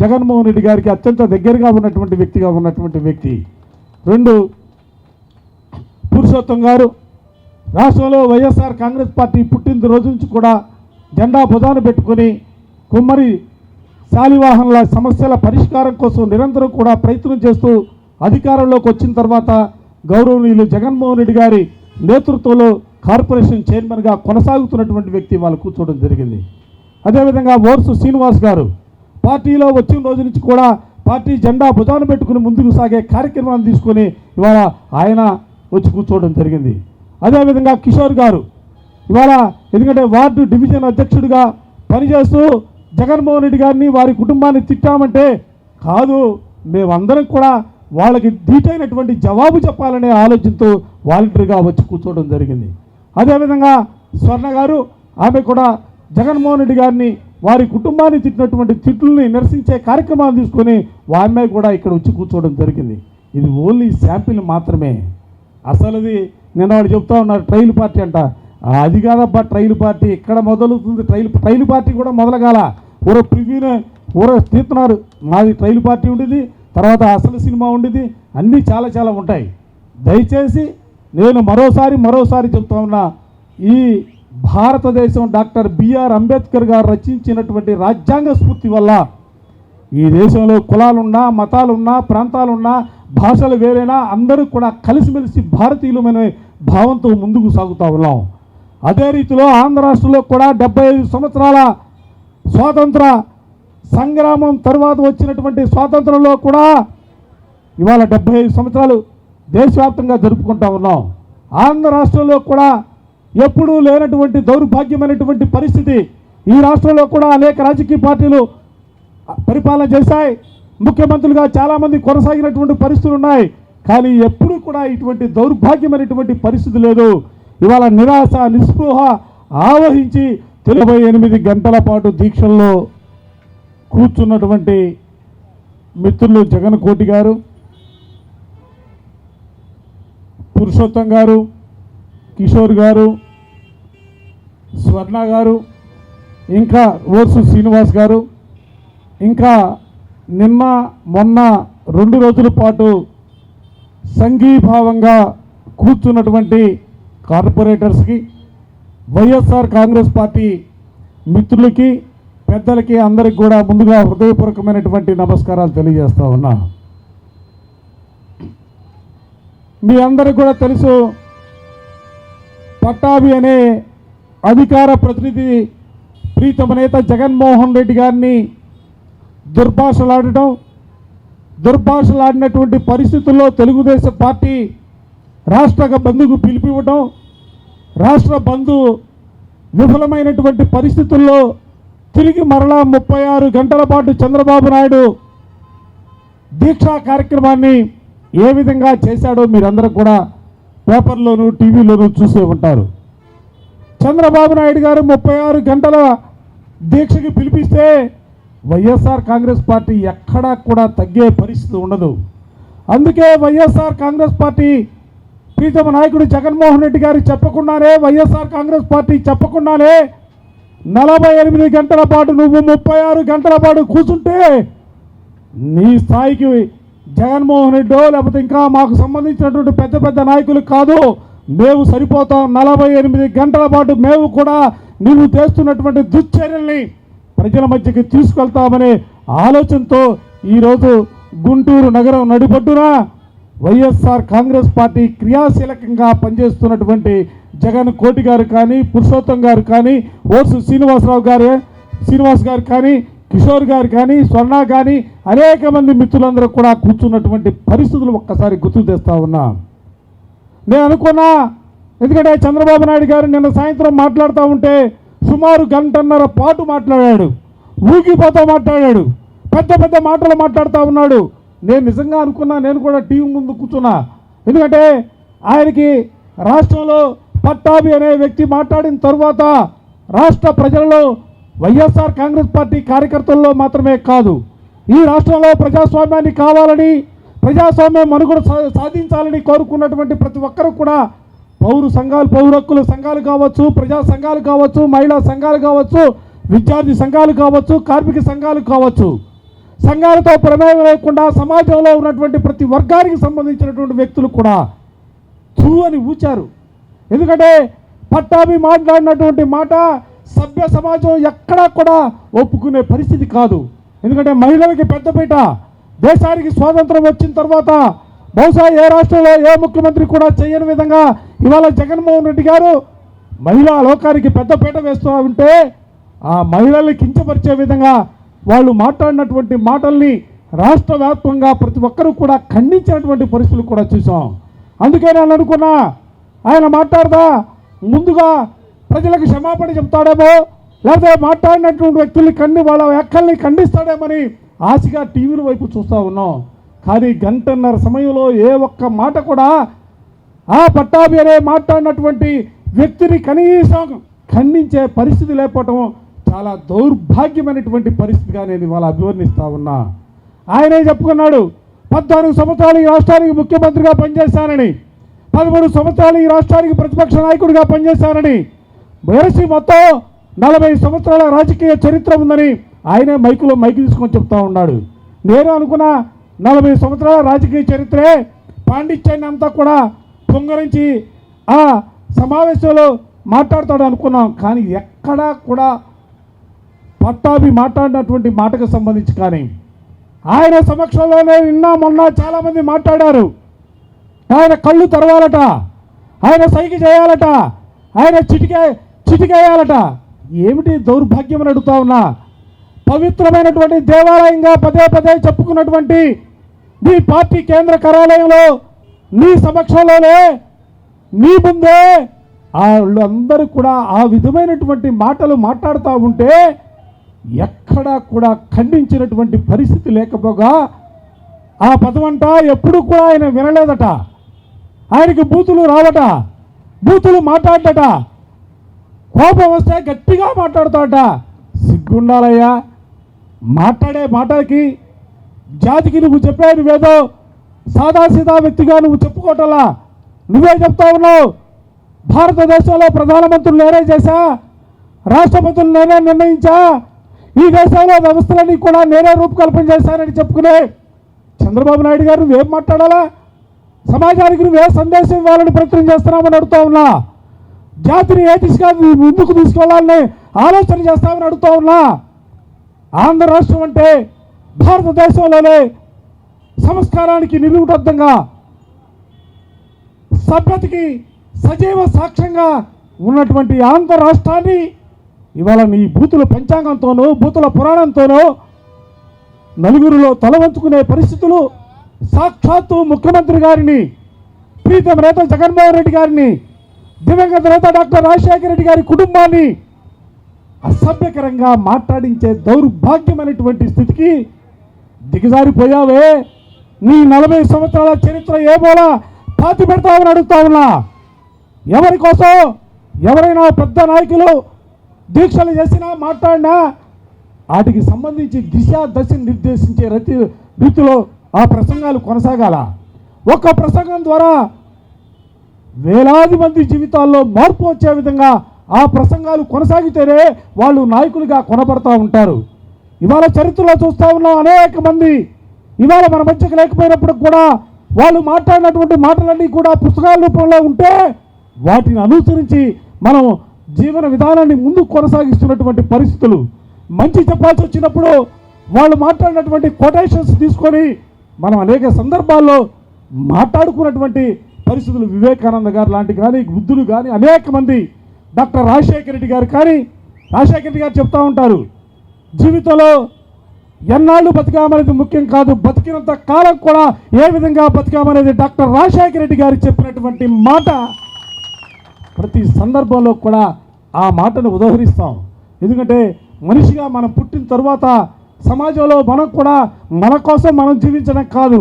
జగన్మోహన్ రెడ్డి గారికి అత్యంత దగ్గరగా ఉన్నటువంటి వ్యక్తి. 2 పురుషోత్తం గారు రాష్ట్రంలో వైఎస్ఆర్ కాంగ్రెస్ పార్టీ పుట్టిన రోజు నుంచి కూడా జెండా భుజాన పెట్టుకొని కుమ్మరి శాలివాహనుల సమస్యల పరిష్కారం కోసం నిరంతరం కూడా ప్రయత్నం చేస్తూ అధికారంలోకి వచ్చిన తర్వాత గౌరవనీయులు జగన్మోహన్ రెడ్డి గారి నేతృత్వంలో కార్పొరేషన్ చైర్మన్గా కొనసాగుతున్నటువంటి వ్యక్తి వాళ్ళు కూర్చోవడం జరిగింది. అదేవిధంగా ఓర్సు శ్రీనివాస్ గారు పార్టీలో వచ్చిన రోజు నుంచి కూడా పార్టీ జెండా భుజాన పెట్టుకుని ముందుకు సాగే కార్యక్రమాన్ని తీసుకొని ఇవాళ ఆయన వచ్చి కూర్చోవడం జరిగింది. అదేవిధంగా కిషోర్ గారు ఇవాళ ఎందుకంటే వార్డు డివిజన్ అధ్యక్షుడిగా పనిచేస్తూ జగన్మోహన్ రెడ్డి గారిని వారి కుటుంబాన్ని తిట్టామంటే కాదు, మేమందరం కూడా వాళ్ళకి ధీటైనటువంటి జవాబు చెప్పాలనే ఆలోచనతో వాలంటరీగా వచ్చి కూర్చోవడం జరిగింది. అదేవిధంగా స్వర్ణ గారు ఆమె కూడా జగన్మోహన్ రెడ్డి గారిని వారి కుటుంబాన్ని తిట్టినటువంటి తిట్లని నిరసించే కార్యక్రమాలు తీసుకొని ఆమె కూడా ఇక్కడ వచ్చి కూర్చోవడం జరిగింది. ఇది ఓన్లీ శాంపిల్ మాత్రమే. అసలుది నిన్న వాడు చెప్తా ఉన్నారు ట్రైల్ పార్టీ అంట. అది కాదబ్బా ట్రైల్ పార్టీ ఇక్కడ మొదలవుతుంది. ట్రైల్ పార్టీ కూడా మొదలగాల ఊర తీస్తున్నారు. మాది ట్రైల్ పార్టీ ఉండేది, తర్వాత అసలు సినిమా ఉండేది, అన్నీ చాలా ఉంటాయి. దయచేసి నేను మరోసారి చెప్తా ఉన్నా, ఈ భారతదేశం డాక్టర్ బిఆర్ అంబేద్కర్ గారు రచించినటువంటి రాజ్యాంగ స్ఫూర్తి వల్ల ఈ దేశంలో కులాలున్నా మతాలున్నా ప్రాంతాలున్నా భాషలు వేరైనా అందరూ కూడా కలిసిమెలిసి భారతీయులమైన భావంతో ముందుకు సాగుతూ ఉన్నాం. అదే రీతిలో ఆంధ్ర రాష్ట్రంలో కూడా 75 సంవత్సరాల స్వాతంత్ర సంగ్రామం తర్వాత వచ్చినటువంటి స్వాతంత్రంలో కూడా ఇవాళ 75 సంవత్సరాలు దేశవ్యాప్తంగా జరుపుకుంటా ఉన్నాం. ఆంధ్ర రాష్ట్రంలో కూడా ఎప్పుడూ లేనటువంటి దౌర్భాగ్యమైనటువంటి పరిస్థితి. ఈ రాష్ట్రంలో కూడా అనేక రాజకీయ పార్టీలు పరిపాలన చేశాయి, ముఖ్యమంత్రులుగా చాలామంది కొనసాగినటువంటి పరిస్థితులు ఉన్నాయి. కానీ ఎప్పుడూ కూడా ఇటువంటి దౌర్భాగ్యమైనటువంటి పరిస్థితి లేదు. ఇవాళ నిరాశ నిస్పృహ ఆవహించి 98 గంటల పాటు దీక్షల్లో కూర్చున్నటువంటి మిత్రులు జగన్ కోటి గారు, పురుషోత్తం గారు, కిషోర్ గారు, స్వర్ణ గారు, ఇంకా ఓర్సు శ్రీనివాస్ గారు, ఇంకా నిన్న మొన్న 2 రోజుల పాటు సంఘీభావంగా కూర్చున్నటువంటి కార్పొరేటర్స్కి, వైఎస్ఆర్ కాంగ్రెస్ పార్టీ మిత్రులకి, పెద్దలకి అందరికి కూడా ముందుగా హృదయపూర్వకమైనటువంటి నమస్కారాలు తెలియజేస్తా ఉన్నా. మీ అందరికి కూడా తెలుసు, పట్టాభి అనే అధికార ప్రతినిధి ప్రీతమ నేత జగన్మోహన్ రెడ్డి గారిని దుర్భాషలాడినటువంటి పరిస్థితుల్లో తెలుగుదేశం పార్టీ రాష్ట్ర బంధుకు పిలిపివ్వడం, రాష్ట్ర బంధు విఫలమైనటువంటి పరిస్థితుల్లో తిరిగి మరలా 36 గంటల పాటు చంద్రబాబు నాయుడు దీక్షా కార్యక్రమాన్ని ఏ విధంగా చేశాడో మీరందరూ కూడా పేపర్లోనూ టీవీలోనూ చూసే ఉంటారు. చంద్రబాబు నాయుడు గారు 36 గంటల దీక్షకి పిలిపిస్తే వైఎస్ఆర్ కాంగ్రెస్ పార్టీ ఎక్కడా కూడా తగ్గే పరిస్థితి ఉండదు. అందుకే వైఎస్ఆర్ కాంగ్రెస్ పార్టీ ప్రీతమ నాయకుడు జగన్మోహన్ రెడ్డి గారు చెప్పకుండానే, వైఎస్ఆర్ కాంగ్రెస్ పార్టీ చెప్పకుండానే 48 గంటల పాటు నువ్వు 36 గంటల పాటు కూర్చుంటే నీ స్థాయికి జగన్మోహన్ రెడ్డో లేకపోతే ఇంకా మాకు సంబంధించినటువంటి పెద్ద నాయకులు కాదు, మేము సరిపోతాం. 48 గంటల పాటు మేము కూడా నువ్వు చేస్తున్నటువంటి దుశ్చర్యల్ని ప్రజల మధ్యకి తీసుకెళ్తామనే ఆలోచనతో ఈరోజు గుంటూరు నగరం నడిబొడ్డున వైఎస్ఆర్ కాంగ్రెస్ పార్టీ క్రియాశీలకంగా పనిచేస్తున్నటువంటి జగన్ కోటి గారు కానీ, పురుషోత్తం గారు కానీ, ఓర్సు శ్రీనివాస్ గారు కానీ, కిషోర్ గారు కానీ, స్వర్ణ కానీ అనేక మంది మిత్రులందరూ కూడా కూర్చున్నటువంటి పరిస్థితులు ఒక్కసారి గుర్తు తెస్తా ఉన్నా. నేను అనుకున్నా, ఎందుకంటే చంద్రబాబు నాయుడు గారు నిన్న సాయంత్రం మాట్లాడుతూ ఉంటే సుమారు 1.5 గంటల పాటు మాట్లాడాడు, ఊగిపోతూ మాట్లాడాడు, పెద్ద మాటలు మాట్లాడుతూ ఉన్నాడు. నేను నిజంగా అనుకున్నా, నేను కూడా టీవీ ముందు కూర్చున్నా. ఎందుకంటే ఆయనకి రాష్ట్రంలో పట్టాభి అనే వ్యక్తి మాట్లాడిన తర్వాత రాష్ట్ర ప్రజలలో వైఎస్ఆర్ కాంగ్రెస్ పార్టీ కార్యకర్తల్లో మాత్రమే కాదు, ఈ రాష్ట్రంలో ప్రజాస్వామ్యాన్ని కావాలని, ప్రజాస్వామ్యం మనుగడ సాధించాలని కోరుకున్నటువంటి ప్రతి ఒక్కరూ కూడా పౌర హక్కుల సంఘాలు కావచ్చు, ప్రజా సంఘాలు కావచ్చు, మహిళా సంఘాలు కావచ్చు, విద్యార్థి సంఘాలు కావచ్చు, కార్మిక సంఘాలు కావచ్చు, సంఘాలతో ప్రమేయం లేకుండా సమాజంలో ఉన్నటువంటి ప్రతి వర్గానికి సంబంధించినటువంటి వ్యక్తులు కూడా చూ అని ఊచారు. ఎందుకంటే పట్టాభి మాట్లాడినటువంటి మాట సభ్య సమాజం ఎక్కడా కూడా ఒప్పుకునే పరిస్థితి కాదు. ఎందుకంటే మహిళలకి పెద్దపీట, దేశానికి స్వాతంత్రం వచ్చిన తర్వాత బహుశా ఏ రాష్ట్రంలో ఏ ముఖ్యమంత్రి కూడా చేయని విధంగా ఇవాళ జగన్మోహన్ రెడ్డి గారు మహిళా లోకానికి పెద్దపీట వేస్తూ ఉంటే ఆ మహిళల్ని కించపరిచే విధంగా వాళ్ళు మాట్లాడినటువంటి మాటల్ని రాష్ట్ర వ్యాప్తంగా ప్రతి ఒక్కరూ కూడా ఖండించినటువంటి పరిస్థితులు కూడా చూసాం. అందుకే నేను అనుకున్నా ఆయన మాట్లాడదా ముందుగా ప్రజలకు క్షమాపణ చెప్తాడేమో, లేకపోతే మాట్లాడినటువంటి వ్యక్తుల్ని వాళ్ళ వ్యాఖ్యల్ని ఖండిస్తాడేమని ఆశగా టీవీల వైపు చూస్తూ ఉన్నాం. కానీ గంటన్నర సమయంలో ఏ ఒక్క మాట కూడా ఆ పట్టాభి అనే మాట్లాడినటువంటి వ్యక్తిని కనీసం ఖండించే పరిస్థితి లేకపోవటం చాలా దౌర్భాగ్యమైనటువంటి పరిస్థితిగా నేను ఇవాళ అభివర్ణిస్తూ ఉన్నా. ఆయనే చెప్పుకున్నాడు 14 సంవత్సరాలు ఈ రాష్ట్రానికి ముఖ్యమంత్రిగా పనిచేశానని, 13 సంవత్సరాలు ఈ రాష్ట్రానికి ప్రతిపక్ష నాయకుడిగా పనిచేశానని, వెరసి మొత్తం 40 సంవత్సరాల రాజకీయ చరిత్ర ఉందని ఆయనే మైకు తీసుకొని చెప్తా ఉన్నాడు. నేను అనుకున్నా 40 సంవత్సరాల రాజకీయ చరిత్రే పాండిత్యాన్ని అంతా కూడా పొంగరించి ఆ సమావేశంలో మాట్లాడతాడు అనుకున్నాం. కానీ ఎక్కడా కూడా పట్టాభి మాట్లాడినటువంటి మాటకు సంబంధించి కానీ ఆయన సమక్షంలోనే మొన్న చాలామంది మాట్లాడారు. ఆయన కళ్ళు తెరవాలట, ఆయన సైకి చేయాలట, ఆయన చిటికేయాలట. ఏమిటి దౌర్భాగ్యం అని అడుగుతా ఉన్నా. పవిత్రమైనటువంటి దేవాలయంగా పదే పదే చెప్పుకున్నటువంటి నీ పార్టీ కేంద్ర కార్యాలయంలో నీ సమక్షంలోనే నీ ముందే వాళ్ళందరూ కూడా ఆ విధమైనటువంటి మాటలు మాట్లాడుతూ ఉంటే ఎక్కడా కూడా ఖండించినటువంటి పరిస్థితి లేకపోగా ఆ పదవంట ఎప్పుడు కూడా ఆయన వినలేదట. ఆయనకి బూతులు రావట, బూతులు మాట్లాడట, కోపం వస్తే గట్టిగా మాట్లాడుతాడట. సిగ్గుండాలయ్యా, మాట్లాడే మాటలకి జాతికి నువ్వు చెప్పే నువ్వేదో సాదాసీదా వ్యక్తిగా నువ్వు చెప్పుకోవటంలా. నువ్వే చెప్తా ఉన్నావు భారతదేశంలో ప్రధానమంత్రులు నేనే చేశా, రాష్ట్రపతులు నేనే నిర్ణయించా, ఈ దేశంలో వ్యవస్థలన్నీ కూడా నేనే రూపకల్పన చేశానని చెప్పుకునే చంద్రబాబు నాయుడు గారు నువ్వేం మాట్లాడాలా? సమాజానికి నువ్వే సందేశం ఇవ్వాలని ప్రయత్నం చేస్తున్నామని అడుగుతా ఉన్నా. జాతిని ఏ దిశగా ముందుకు తీసుకెళ్లాలని ఆలోచన చేస్తామని అడుగుతా ఉన్నా. ఆంధ్ర రాష్ట్రం అంటే భారతదేశంలోనే సంస్కారానికి నిలువుటద్దంగా, సభ్యతకి సజీవ సాక్ష్యంగా ఉన్నటువంటి ఆంధ్ర రాష్ట్రాన్ని ఇవాళ నీ బూతుల పంచాంగంతోనూ బూతుల పురాణంతోనూ నలుగురిలో తలవంచుకునే పరిస్థితులు సాక్షాత్తు ముఖ్యమంత్రి గారిని, ప్రీతం నేత జగన్మోహన్ రెడ్డి గారిని, దివంగత నేత డాక్టర్ రాజశేఖర రెడ్డి గారి కుటుంబాన్ని అసభ్యకరంగా మాట్లాడించే దౌర్భాగ్యమైనటువంటి స్థితికి దిగజారిపోయావే. నీ 40 సంవత్సరాల చరిత్ర ఏమోలా పాతి పెడతామని అడుగుతా ఉన్నా. ఎవరి కోసం ఎవరైనా పెద్ద నాయకులు దీక్షలు చేసినా మాట్లాడినా వాటికి సంబంధించి దశ నిర్దేశించే రీతిలో ఆ ప్రసంగాలు కొనసాగాల. ఒక్క ప్రసంగం ద్వారా వేలాది మంది జీవితాల్లో మార్పు వచ్చే విధంగా ఆ ప్రసంగాలు కొనసాగితేనే వాళ్ళు నాయకులుగా కొనబడతా ఉంటారు. ఇవాళ చరిత్రలో చూస్తూ ఉన్నాం అనేక మంది ఇవాళ మన మధ్యకు లేకపోయినప్పుడు కూడా వాళ్ళు మాట్లాడినటువంటి మాటలన్నీ కూడా పుస్తకాల రూపంలో ఉంటే వాటిని అనుసరించి మనం జీవన విధానాన్ని ముందుకు కొనసాగిస్తున్నటువంటి పరిస్థితులు. మంచి చెప్పాల్సి వచ్చినప్పుడు వాళ్ళు మాట్లాడినటువంటి కొటేషన్స్ తీసుకొని మనం అనేక సందర్భాల్లో మాట్లాడుకున్నటువంటి పరిస్థితులు. వివేకానంద గారు లాంటి కానీ, బుద్ధులు కానీ, అనేక మంది, డాక్టర్ రాజశేఖర రెడ్డి గారు కానీ, రాజశేఖర రెడ్డి గారు చెప్తూ ఉంటారు జీవితంలో ఎన్నాళ్ళు బతికామనేది ముఖ్యం కాదు, బతికినంత కాలం కూడా ఏ విధంగా బతికామనేది డాక్టర్ రాజశేఖర రెడ్డి గారు చెప్పినటువంటి మాట. ప్రతి సందర్భంలో కూడా ఆ మాటను ఉదహరిస్తాం. ఎందుకంటే మనిషిగా మనం పుట్టిన తర్వాత సమాజంలో మనం కూడా మన కోసం మనం జీవించడం కాదు,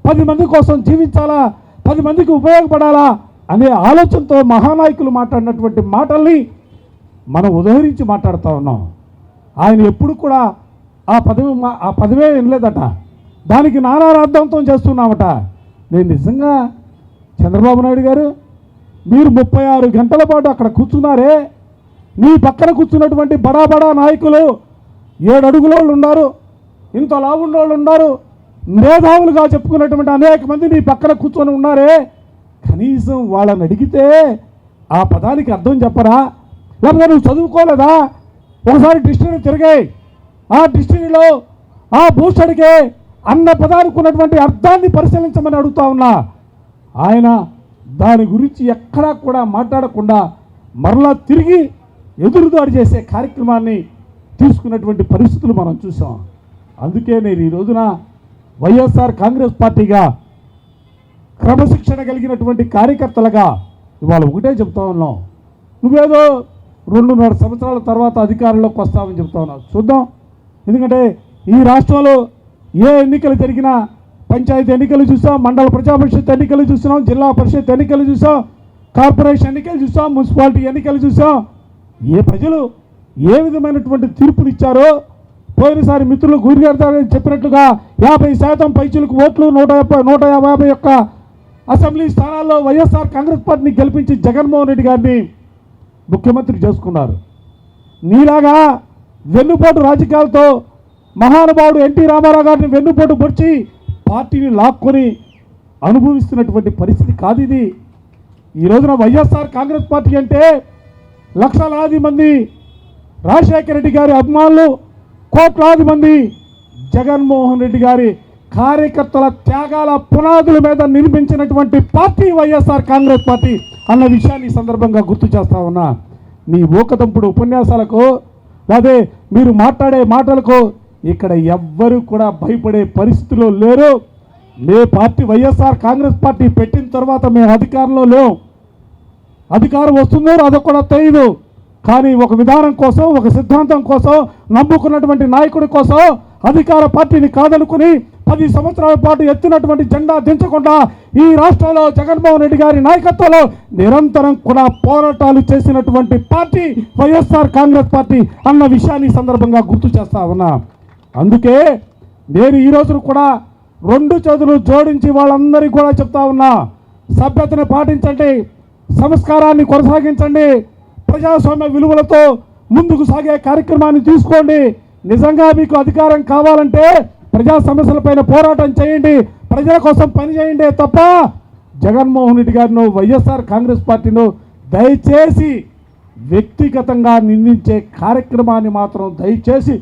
10 మంది కోసం జీవించాలా, 10 మందికి ఉపయోగపడాలా అనే ఆలోచనతో మహానాయకులు మాట్లాడినటువంటి మాటల్ని మనం ఉదహరించి మాట్లాడుతూ ఉన్నాం. ఆయన ఎప్పుడు కూడా ఆ పదవే వినలేదట, దానికి నానా అర్థంతో చేస్తున్నామట. నేను నిజంగా చంద్రబాబు నాయుడు గారు, మీరు 36 గంటల పాటు అక్కడ కూర్చున్నారే, మీ పక్కన కూర్చున్నటువంటి బడా బడా నాయకులు 7 అడుగుల వాళ్ళు ఉన్నారు, ఇంత లావున్న వాళ్ళు ఉన్నారు, మేధావులుగా చెప్పుకున్నటువంటి అనేక మంది నీ పక్కన కూర్చొని ఉన్నారే, కనీసం వాళ్ళని అడిగితే ఆ పదానికి అర్థం చెప్పరా? లేకపోతే నువ్వు చదువుకోలేదా? ఒకసారి డిక్షనరీ తిరిగాయి, ఆ డిక్షనరీలో ఆ భూషడికే అన్న పదానికి ఉన్నటువంటి అర్థాన్ని పరిశీలించమని అడుగుతా ఉన్నా. ఆయన దాని గురించి ఎక్కడా కూడా మాట్లాడకుండా మరలా తిరిగి ఎదురుదాడి చేసే కార్యక్రమాన్ని తీసుకున్నటువంటి పరిస్థితులు మనం చూసాం. అందుకే నేను ఈ రోజున వైఎస్ఆర్ కాంగ్రెస్ పార్టీగా క్రమశిక్షణ కలిగినటువంటి కార్యకర్తలుగా ఇవాళ ఒకటే చెప్తా ఉన్నాం. నువ్వేదో 2.5 సంవత్సరాల తర్వాత అధికారంలోకి వస్తామని చెప్తా ఉన్నావు. చూద్దాం. ఎందుకంటే ఈ రాష్ట్రంలో ఏ ఎన్నికలు జరిగినా, పంచాయతీ ఎన్నికలు చూసాం, మండల ప్రజాపరిషత్ ఎన్నికలు చూసాం, జిల్లా పరిషత్ ఎన్నికలు చూసాం, కార్పొరేషన్ ఎన్నికలు చూసాం, మున్సిపాలిటీ ఎన్నికలు చూసాం. ప్రజలు ఏ విధమైనటువంటి తీర్పునిచ్చారో పోయినసారి మిత్రులు గురిగారు చెప్పినట్లుగా 50% పైచులకు ఓట్లు 151 అసెంబ్లీ స్థానాల్లో వైఎస్ఆర్ కాంగ్రెస్ పార్టీని గెలిపించి జగన్మోహన్ రెడ్డి గారిని ముఖ్యమంత్రి చేసుకున్నారు. నీలాగా వెన్నుపోటు రాజకీయాలతో మహానుభావుడు ఎన్టీ రామారావు గారిని వెన్నుపోటు పొడిచి పార్టీని లాక్కొని అనుభవిస్తున్నటువంటి పరిస్థితి కాదు ఇది. ఈ రోజున వైఎస్ఆర్ కాంగ్రెస్ పార్టీ అంటే లక్షలాది మంది రాజశేఖర రెడ్డి గారి అభిమానులు, కోట్లాది మంది జగన్మోహన్ రెడ్డి గారి కార్యకర్తల త్యాగాల పునాదుల మీద నిర్మించినటువంటి పార్టీ వైఎస్ఆర్ కాంగ్రెస్ పార్టీ అన్న విషయాన్ని ఈ సందర్భంగా గుర్తు చేస్తా ఉన్నా. మీ ఊకదంపుడు ఉపన్యాసాలకు లేదా మీరు మాట్లాడే మాటలకు ఇక్కడ ఎవ్వరూ కూడా భయపడే పరిస్థితిలో లేరు. మే పార్టీ వైఎస్ఆర్ కాంగ్రెస్ పార్టీ పెట్టిన తర్వాత మేము అధికారంలో లేవు. అధికారం వస్తుందో అదో కూడా తెలియదు. కానీ ఒక విధానం కోసం, ఒక సిద్ధాంతం కోసం, నమ్ముకున్నటువంటి నాయకుడి కోసం అధికార పార్టీని కాదనుకుని 10 సంవత్సరాల పాటు ఎత్తినటువంటి జెండా దించకుండా ఈ రాష్ట్రంలో జగన్మోహన్ రెడ్డి గారి నాయకత్వంలో నిరంతరం కూడా పోరాటాలు చేసినటువంటి పార్టీ వైఎస్ఆర్ కాంగ్రెస్ పార్టీ అన్న విషయాన్ని సందర్భంగా గుర్తు చేస్తా ఉన్నా. అందుకే నేను ఈ రోజున కూడా 2 చేతులు జోడించి వాళ్ళందరికీ కూడా చెప్తా ఉన్నా, సభ్యతను పాటించండి, సంస్కారాన్ని కొనసాగించండి, ప్రజాస్వామ్య విలువలతో ముందుకు సాగే కార్యక్రమాన్ని తీసుకోండి. నిజంగా మీకు అధికారం కావాలంటే ప్రజా సమస్యలపైన పోరాటం చేయండి, ప్రజల కోసం పనిచేయండి తప్ప జగన్మోహన్ రెడ్డి గారిను, వైఎస్ఆర్ కాంగ్రెస్ పార్టీను దయచేసి వ్యక్తిగతంగా నిందించే కార్యక్రమాన్ని మాత్రం దయచేసి